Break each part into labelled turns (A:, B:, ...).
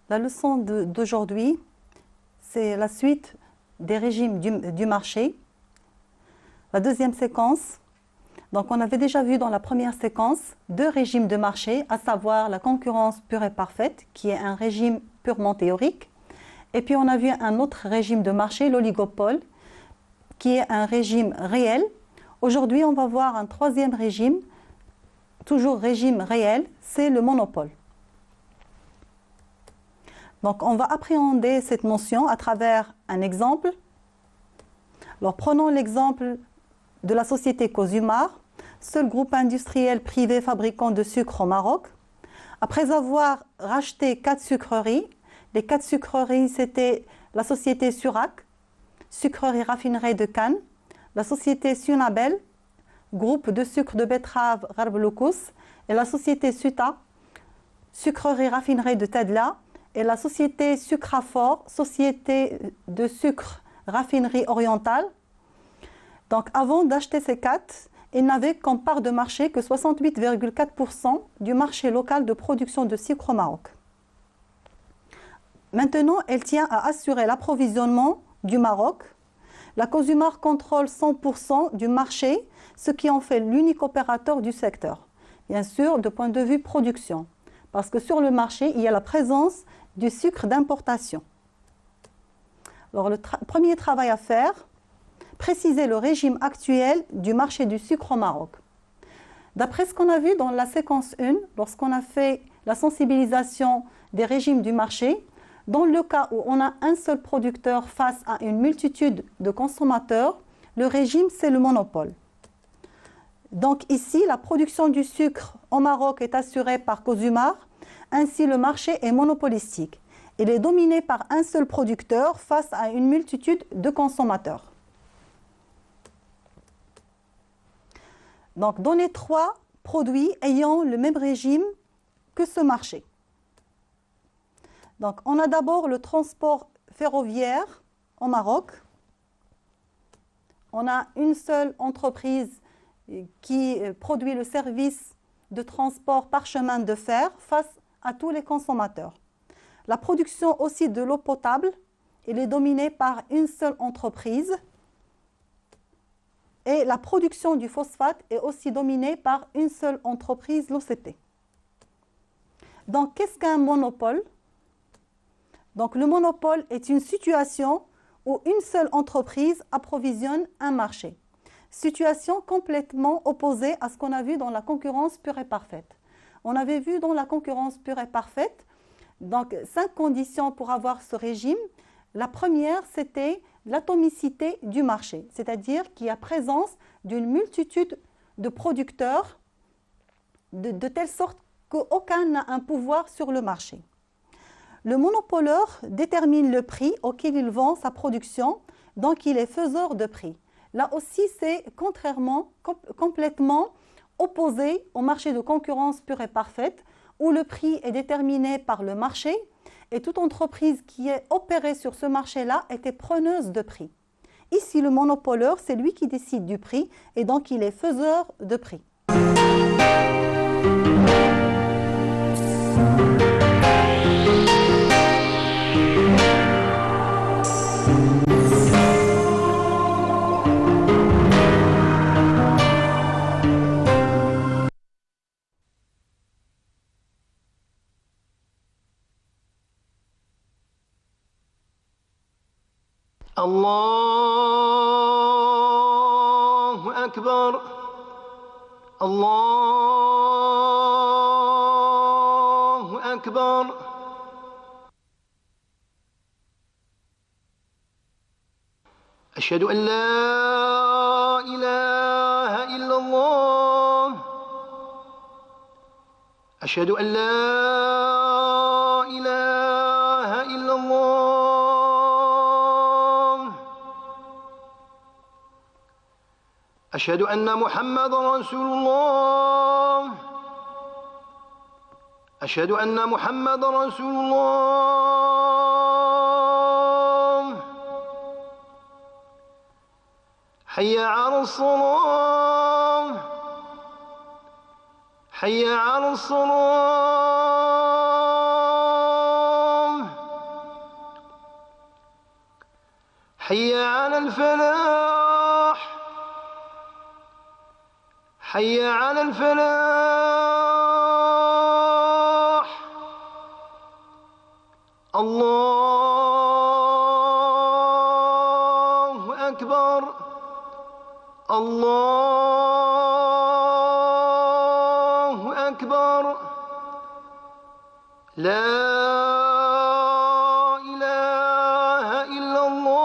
A: La leçon d'aujourd'hui, c'est la suite des régimes du marché. La deuxième séquence, donc on avait déjà vu dans la première séquence deux régimes de marché, à savoir la concurrence pure et parfaite, qui est un régime purement théorique. Et puis on a vu un autre régime de marché, l'oligopole, qui est un régime réel. Aujourd'hui, on va voir un troisième régime, toujours régime réel, c'est le monopole. Donc, on va appréhender cette notion à travers un exemple. Alors, prenons l'exemple de la société Cosumar, seul groupe industriel privé fabricant de sucre au Maroc. Après avoir racheté 4 sucreries, les 4 sucreries, c'était la société Surac, sucrerie raffinerie de Cannes, la société Sunabel, groupe de sucre de betterave Gharbloukous, et la société Suta, sucrerie raffinerie de Tadla, et la société Sucrafor, société de sucre raffinerie orientale. Donc avant d'acheter ces 4, ils n'avaient comme part de marché que 68,4% du marché local de production de sucre au Maroc. Maintenant, elle tient à assurer l'approvisionnement du Maroc. La Cosumar contrôle 100% du marché, ce qui en fait l'unique opérateur du secteur. Bien sûr, de point de vue production, parce que sur le marché, il y a la présence du sucre d'importation. Alors, le premier travail à faire, préciser le régime actuel du marché du sucre au Maroc. D'après ce qu'on a vu dans la séquence 1, lorsqu'on a fait la sensibilisation des régimes du marché, dans le cas où on a un seul producteur face à une multitude de consommateurs, le régime, c'est le monopole. Donc ici, la production du sucre au Maroc est assurée par Cosumar, ainsi le marché est monopolistique. Il est dominé par un seul producteur face à une multitude de consommateurs. Donc donnez 3 produits ayant le même régime que ce marché. Donc on a d'abord le transport ferroviaire au Maroc. On a une seule entreprise qui produit le service de transport par chemin de fer face à tous les consommateurs. La production aussi de l'eau potable, elle est dominée par une seule entreprise. Et la production du phosphate est aussi dominée par une seule entreprise, l'OCP. Donc, qu'est-ce qu'un monopole? Donc, le monopole est une situation où une seule entreprise approvisionne un marché. Situation complètement opposée à ce qu'on a vu dans la concurrence pure et parfaite. On avait vu dans la concurrence pure et parfaite, donc 5 conditions pour avoir ce régime. La première, c'était l'atomicité du marché, c'est-à-dire qu'il y a présence d'une multitude de producteurs de telle sorte qu'aucun n'a un pouvoir sur le marché. Le monopoleur détermine le prix auquel il vend sa production, donc il est faiseur de prix. Là aussi, c'est complètement opposé au marché de concurrence pure et parfaite, où le prix est déterminé par le marché et toute entreprise qui est opérée sur ce marché-là était preneuse de prix. Ici, le monopoleur, c'est lui qui décide du prix et donc il est faiseur de prix.
B: الله أكبر الله أكبر أشهد أن لا إله إلا الله أشهد أن لا إله إلا الله أشهد أن محمد رسول الله أشهد أن محمد رسول الله حي على الصلاة حي على الصلاة الفلاح حي على الفلاح الله أكبر الله أكبر لا إله إلا الله.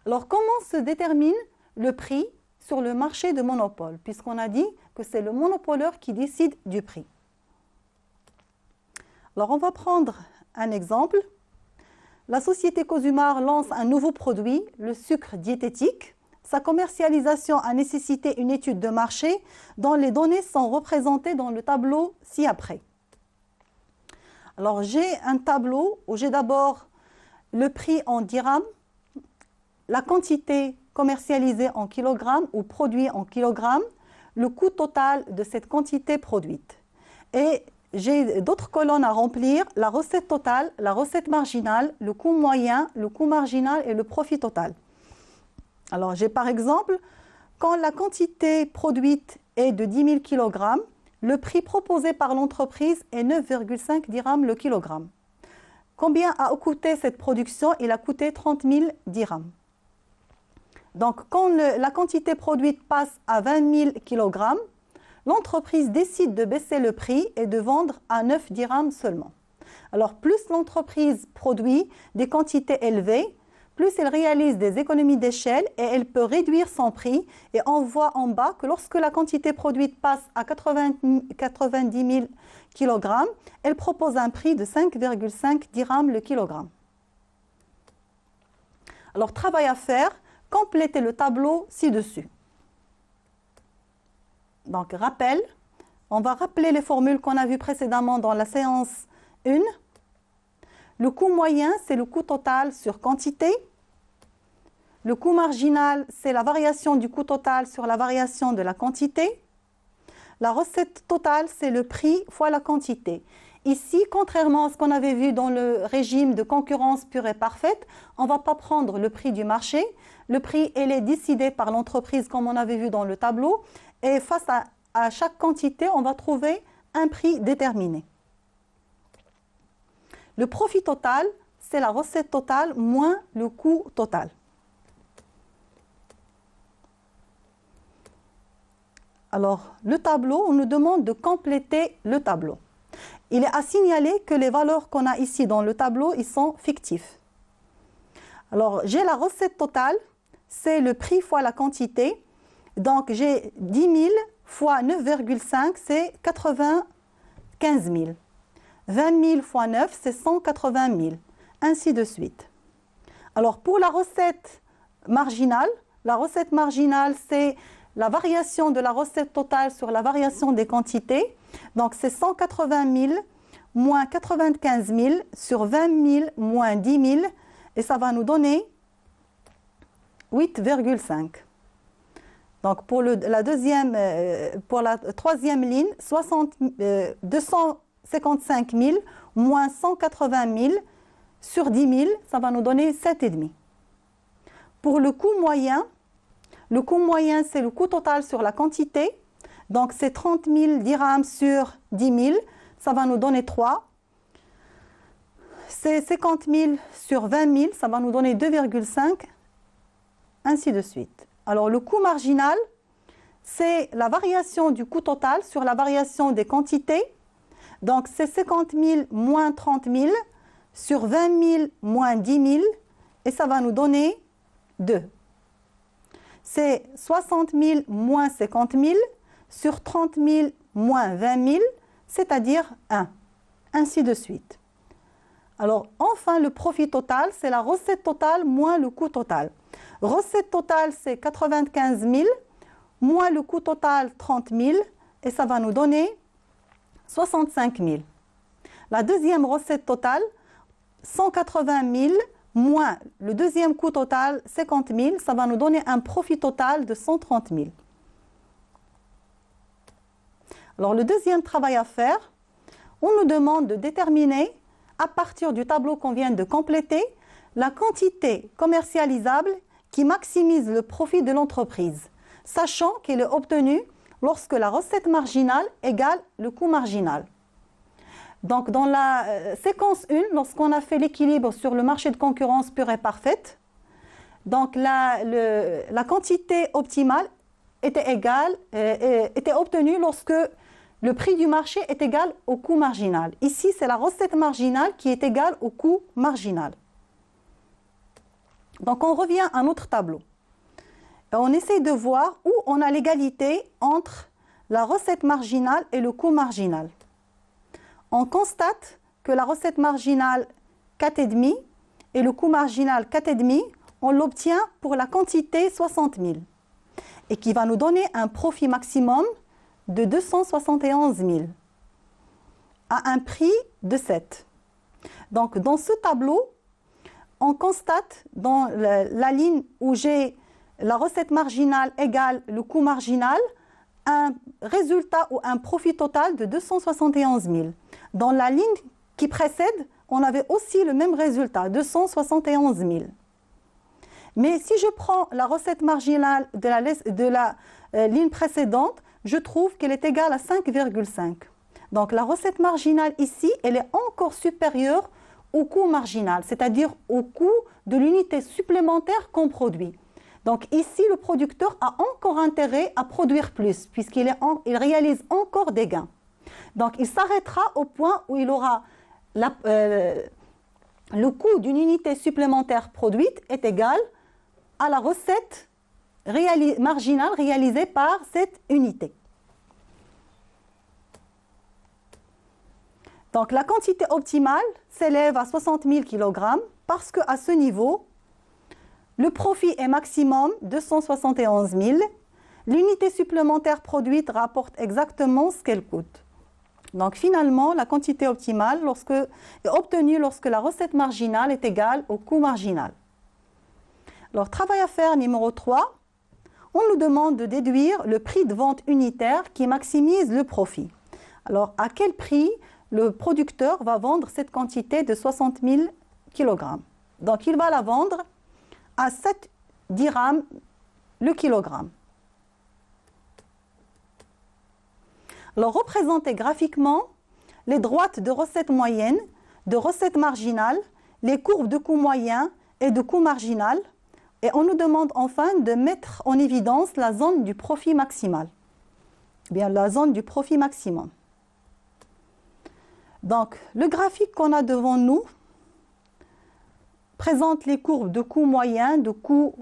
A: Alors, comment se détermine le prix sur le marché de monopole, puisqu'on a dit que c'est le monopoleur qui décide du prix. Alors, on va prendre un exemple. La société Cosumar lance un nouveau produit, le sucre diététique. Sa commercialisation a nécessité une étude de marché dont les données sont représentées dans le tableau ci-après. Alors, j'ai un tableau où j'ai d'abord le prix en dirhams, la quantité commercialisée en kilogrammes ou produit en kilogrammes, le coût total de cette quantité produite. Et j'ai d'autres colonnes à remplir, la recette totale, la recette marginale, le coût moyen, le coût marginal et le profit total. Alors j'ai par exemple, quand la quantité produite est de 10 000 kg, le prix proposé par l'entreprise est 9,5 dirhams le kilogramme. Combien a coûté cette production? Il a coûté 30 000 dirhams. Donc, quand la quantité produite passe à 20 000 kg, l'entreprise décide de baisser le prix et de vendre à 9 dirhams seulement. Alors, plus l'entreprise produit des quantités élevées, plus elle réalise des économies d'échelle et elle peut réduire son prix. Et on voit en bas que lorsque la quantité produite passe à 90 000 kg, elle propose un prix de 5,5 dirhams le kilogramme. Alors, travail à faire. Complétez le tableau ci-dessus. Donc, rappel. On va rappeler les formules qu'on a vues précédemment dans la séance 1. Le coût moyen, c'est le coût total sur quantité. Le coût marginal, c'est la variation du coût total sur la variation de la quantité. La recette totale, c'est le prix fois la quantité. Ici, contrairement à ce qu'on avait vu dans le régime de concurrence pure et parfaite, on ne va pas prendre le prix du marché. Le prix, il est décidé par l'entreprise comme on avait vu dans le tableau. Et face à chaque quantité, on va trouver un prix déterminé. Le profit total, c'est la recette totale moins le coût total. Alors, le tableau, on nous demande de compléter le tableau. Il est à signaler que les valeurs qu'on a ici dans le tableau, ils sont fictifs. Alors, j'ai la recette totale, c'est le prix fois la quantité. Donc, j'ai 10 000 fois 9,5, c'est 95 000. 20 000 fois 9, c'est 180 000, ainsi de suite. Alors, pour la recette marginale, c'est la variation de la recette totale sur la variation des quantités. Donc, c'est 180 000 moins 95 000 sur 20 000 moins 10 000. Et ça va nous donner 8,5. Donc, pour la troisième ligne, 255 000 moins 180 000 sur 10 000, ça va nous donner 7,5. Pour le coût moyen, c'est le coût total sur la quantité. Donc, c'est 30 000 dirhams sur 10 000. Ça va nous donner 3. C'est 50 000 sur 20 000. Ça va nous donner 2,5. Ainsi de suite. Alors, le coût marginal, c'est la variation du coût total sur la variation des quantités. Donc, c'est 50 000 moins 30 000 sur 20 000 moins 10 000. Et ça va nous donner 2. C'est 60 000 moins 50 000 sur 30 000 moins 20 000, c'est-à-dire 1. Ainsi de suite. Alors, enfin, le profit total, c'est la recette totale moins le coût total. Recette totale, c'est 95 000 moins le coût total 30 000 et ça va nous donner 65 000. La deuxième recette totale, 180 000 moins le deuxième coût total, 50 000, ça va nous donner un profit total de 130 000. Alors le deuxième travail à faire, on nous demande de déterminer, à partir du tableau qu'on vient de compléter, la quantité commercialisable qui maximise le profit de l'entreprise, sachant qu'elle est obtenue lorsque la recette marginale égale le coût marginal. Donc dans la séquence 1, lorsqu'on a fait l'équilibre sur le marché de concurrence pure et parfaite, donc la quantité optimale était obtenue lorsque le prix du marché est égal au coût marginal. Ici, c'est la recette marginale qui est égale au coût marginal. Donc on revient à notre tableau. Et on essaye de voir où on a l'égalité entre la recette marginale et le coût marginal. On constate que la recette marginale 4,5 et le coût marginal 4,5, on l'obtient pour la quantité 60 000 et qui va nous donner un profit maximum de 271 000 à un prix de 7. Donc dans ce tableau, on constate dans la ligne où j'ai la recette marginale égale le coût marginal, un résultat ou un profit total de 271 000. Dans la ligne qui précède, on avait aussi le même résultat, 271 000. Mais si je prends la recette marginale de la ligne précédente, je trouve qu'elle est égale à 5,5. Donc la recette marginale ici, elle est encore supérieure au coût marginal, c'est-à-dire au coût de l'unité supplémentaire qu'on produit. Donc ici, le producteur a encore intérêt à produire plus, puisqu'il réalise encore des gains. Donc il s'arrêtera au point où il aura le coût d'une unité supplémentaire produite est égal à la recette marginale réalisée par cette unité. Donc la quantité optimale s'élève à 60 000 kg parce qu'à ce niveau, le profit est maximum 271 000. L'unité supplémentaire produite rapporte exactement ce qu'elle coûte. Donc finalement, la quantité optimale est obtenue lorsque la recette marginale est égale au coût marginal. Alors, travail à faire numéro 3, on nous demande de déduire le prix de vente unitaire qui maximise le profit. Alors, à quel prix le producteur va vendre cette quantité de 60 000 kg? Donc, il va la vendre à 7 dirhams le kilogramme. Alors, représenter graphiquement les droites de recette moyenne, de recette marginale, les courbes de coût moyen et de coût marginal. Et on nous demande enfin de mettre en évidence la zone du profit maximal. Bien, la zone du profit maximum. Donc, le graphique qu'on a devant nous présente les courbes de coût moyen, de coût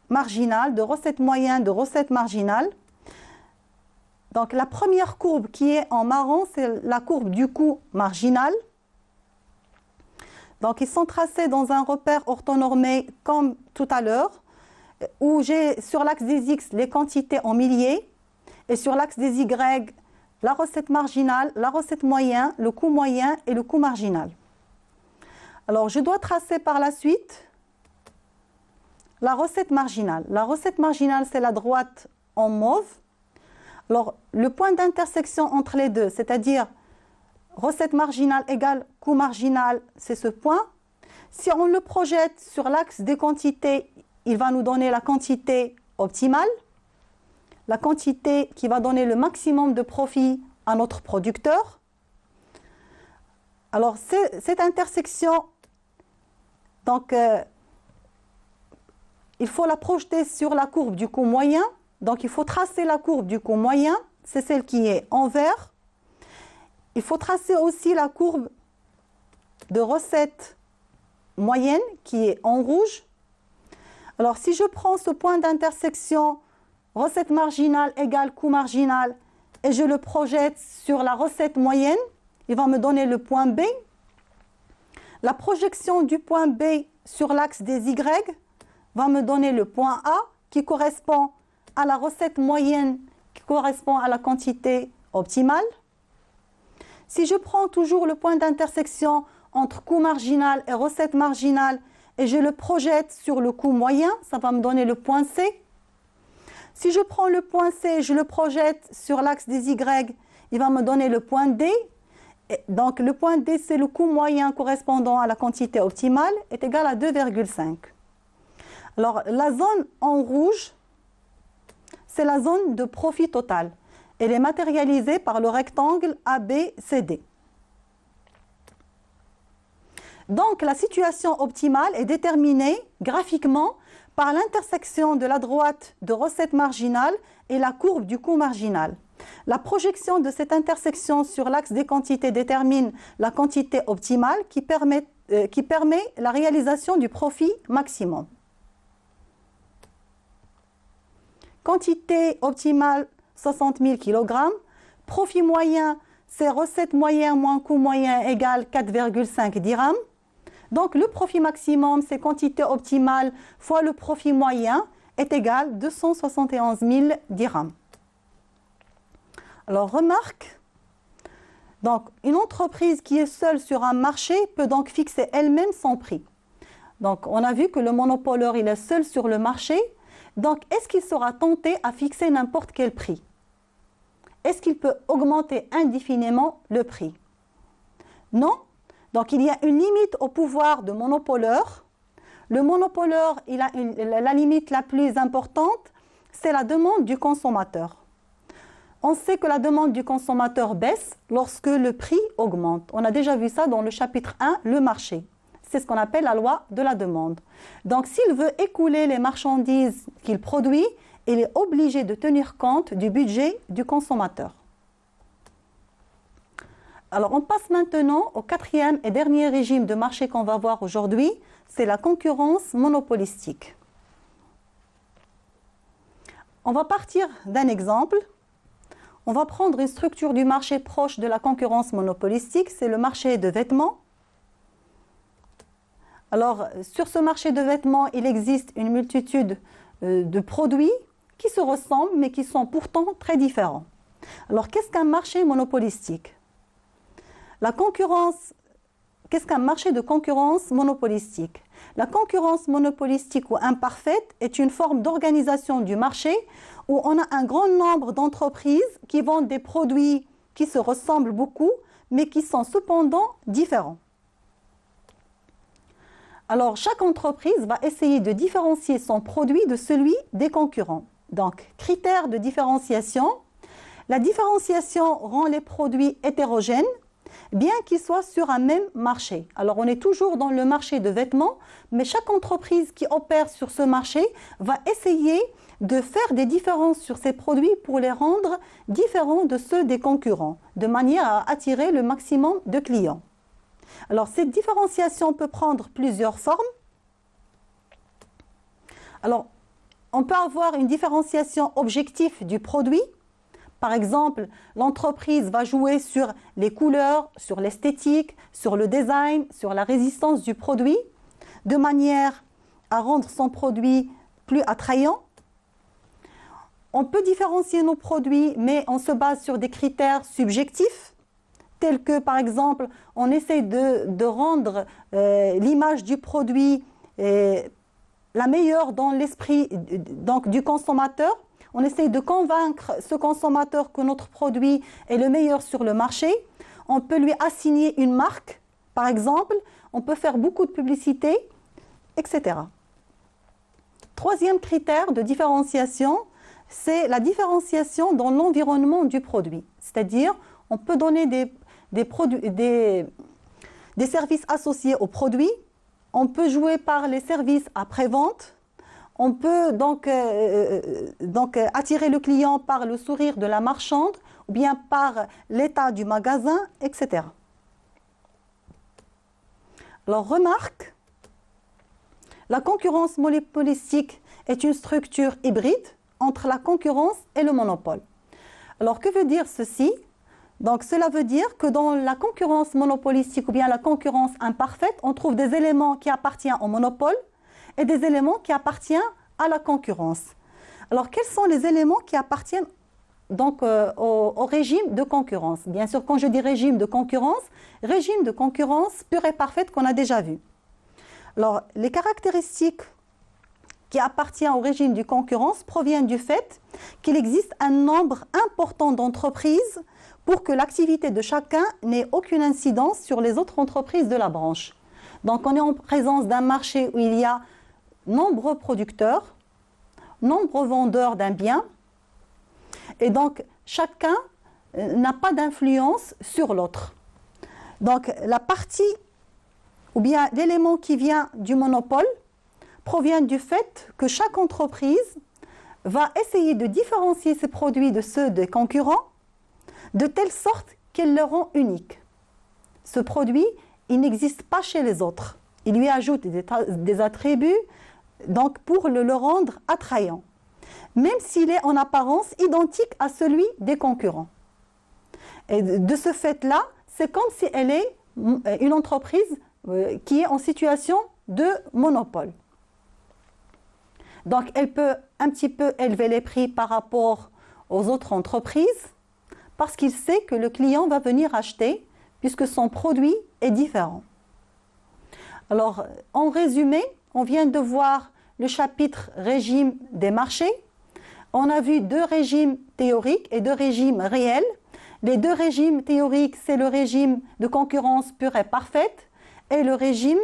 A: marginal, de recette moyenne, de recette marginale. Donc, la première courbe qui est en marron, c'est la courbe du coût marginal. Donc, ils sont tracés dans un repère orthonormé comme tout à l'heure, où j'ai sur l'axe des X les quantités en milliers et sur l'axe des Y la recette marginale, la recette moyenne, le coût moyen et le coût marginal. Alors, je dois tracer par la suite la recette marginale. La recette marginale, c'est la droite en mauve. Alors, le point d'intersection entre les deux, c'est-à-dire recette marginale égale coût marginal, c'est ce point. Si on le projette sur l'axe des quantités, il va nous donner la quantité optimale, la quantité qui va donner le maximum de profit à notre producteur. Alors, cette intersection, donc, il faut la projeter sur la courbe du coût moyen. Donc, il faut tracer la courbe du coût moyen, c'est celle qui est en vert. Il faut tracer aussi la courbe de recette moyenne qui est en rouge. Alors, si je prends ce point d'intersection, recette marginale égale coût marginal, et je le projette sur la recette moyenne, il va me donner le point B. La projection du point B sur l'axe des Y va me donner le point A qui correspond à la recette moyenne qui correspond à la quantité optimale. Si je prends toujours le point d'intersection entre coût marginal et recette marginale et je le projette sur le coût moyen, ça va me donner le point C. Si je prends le point C et je le projette sur l'axe des Y, il va me donner le point D. Et donc le point D, c'est le coût moyen correspondant à la quantité optimale, est égal à 2,5. Alors la zone en rouge, c'est la zone de profit total. Elle est matérialisée par le rectangle ABCD. Donc la situation optimale est déterminée graphiquement par l'intersection de la droite de recette marginale et la courbe du coût marginal. La projection de cette intersection sur l'axe des quantités détermine la quantité optimale qui permet la réalisation du profit maximum. Quantité optimale 60 000 kg, profit moyen, c'est recette moyenne moins coût moyen égale 4,5 dirhams. Donc le profit maximum, c'est quantité optimale fois le profit moyen, est égal à 271 000 dirhams. Alors remarque, donc une entreprise qui est seule sur un marché peut donc fixer elle-même son prix. Donc on a vu que le monopoleur, il est seul sur le marché. Donc est-ce qu'il sera tenté à fixer n'importe quel prix? Est-ce qu'il peut augmenter indéfiniment le prix? Non. Donc il y a une limite au pouvoir de monopoleur. Le monopoleur, il a la limite la plus importante, c'est la demande du consommateur. On sait que la demande du consommateur baisse lorsque le prix augmente. On a déjà vu ça dans le chapitre 1, le marché. C'est ce qu'on appelle la loi de la demande. Donc s'il veut écouler les marchandises qu'il produit, il est obligé de tenir compte du budget du consommateur. Alors on passe maintenant au quatrième et dernier régime de marché qu'on va voir aujourd'hui, c'est la concurrence monopolistique. On va partir d'un exemple. On va prendre une structure du marché proche de la concurrence monopolistique, c'est le marché de vêtements. Alors, sur ce marché de vêtements, il existe une multitude de produits qui se ressemblent, mais qui sont pourtant très différents. Alors, qu'est-ce qu'un marché monopolistique? Qu'est-ce qu'un marché de concurrence monopolistique? La concurrence monopolistique ou imparfaite est une forme d'organisation du marché où on a un grand nombre d'entreprises qui vendent des produits qui se ressemblent beaucoup, mais qui sont cependant différents. Alors, chaque entreprise va essayer de différencier son produit de celui des concurrents. Donc, critères de différenciation. La différenciation rend les produits hétérogènes, bien qu'ils soient sur un même marché. Alors, on est toujours dans le marché de vêtements, mais chaque entreprise qui opère sur ce marché va essayer de faire des différences sur ses produits pour les rendre différents de ceux des concurrents, de manière à attirer le maximum de clients. Alors, cette différenciation peut prendre plusieurs formes. Alors, on peut avoir une différenciation objective du produit. Par exemple, l'entreprise va jouer sur les couleurs, sur l'esthétique, sur le design, sur la résistance du produit, de manière à rendre son produit plus attrayant. On peut différencier nos produits, mais on se base sur des critères subjectifs, tels que, par exemple, on essaie de rendre l'image du produit la meilleure dans l'esprit du consommateur. On essaie de convaincre ce consommateur que notre produit est le meilleur sur le marché. On peut lui assigner une marque, par exemple. On peut faire beaucoup de publicité, etc. Troisième critère de différenciation, c'est la différenciation dans l'environnement du produit. C'est-à-dire, on peut donner des services associés au produit. On peut jouer par les services après-vente. On peut donc attirer le client par le sourire de la marchande ou bien par l'état du magasin, etc. Alors, remarque, la concurrence monopolistique est une structure hybride entre la concurrence et le monopole. Alors, que veut dire ceci? Donc, cela veut dire que dans la concurrence monopolistique ou bien la concurrence imparfaite, on trouve des éléments qui appartiennent au monopole et des éléments qui appartiennent à la concurrence. Alors, quels sont les éléments qui appartiennent donc au régime de concurrence? Bien sûr, quand je dis régime de concurrence pure et parfaite qu'on a déjà vu. Alors, les caractéristiques qui appartiennent au régime de concurrence proviennent du fait qu'il existe un nombre important d'entreprises pour que l'activité de chacun n'ait aucune incidence sur les autres entreprises de la branche. Donc, on est en présence d'un marché où il y a nombreux producteurs, nombreux vendeurs d'un bien, et donc chacun n'a pas d'influence sur l'autre. Donc, la partie ou bien l'élément qui vient du monopole provient du fait que chaque entreprise va essayer de différencier ses produits de ceux des concurrents de telle sorte qu'elle le rend unique. Ce produit, il n'existe pas chez les autres. Il lui ajoute des attributs donc pour le rendre attrayant, même s'il est en apparence identique à celui des concurrents. Et de ce fait-là, c'est comme si elle est une entreprise qui est en situation de monopole. Donc, elle peut un petit peu élever les prix par rapport aux autres entreprises parce qu'il sait que le client va venir acheter puisque son produit est différent. Alors, en résumé, on vient de voir le chapitre régime des marchés. On a vu deux régimes théoriques et deux régimes réels. Les deux régimes théoriques, c'est le régime de concurrence pure et parfaite et le régime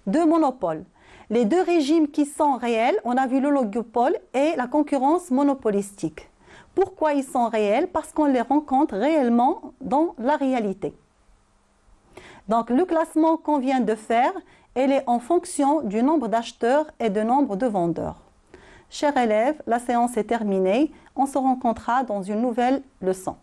A: de monopole. Les deux régimes qui sont réels, on a vu l'oligopole et la concurrence monopolistique. Pourquoi ils sont réels? Parce qu'on les rencontre réellement dans la réalité. Donc, le classement qu'on vient de faire, elle est en fonction du nombre d'acheteurs et du nombre de vendeurs. Chers élèves, la séance est terminée. On se rencontrera dans une nouvelle leçon.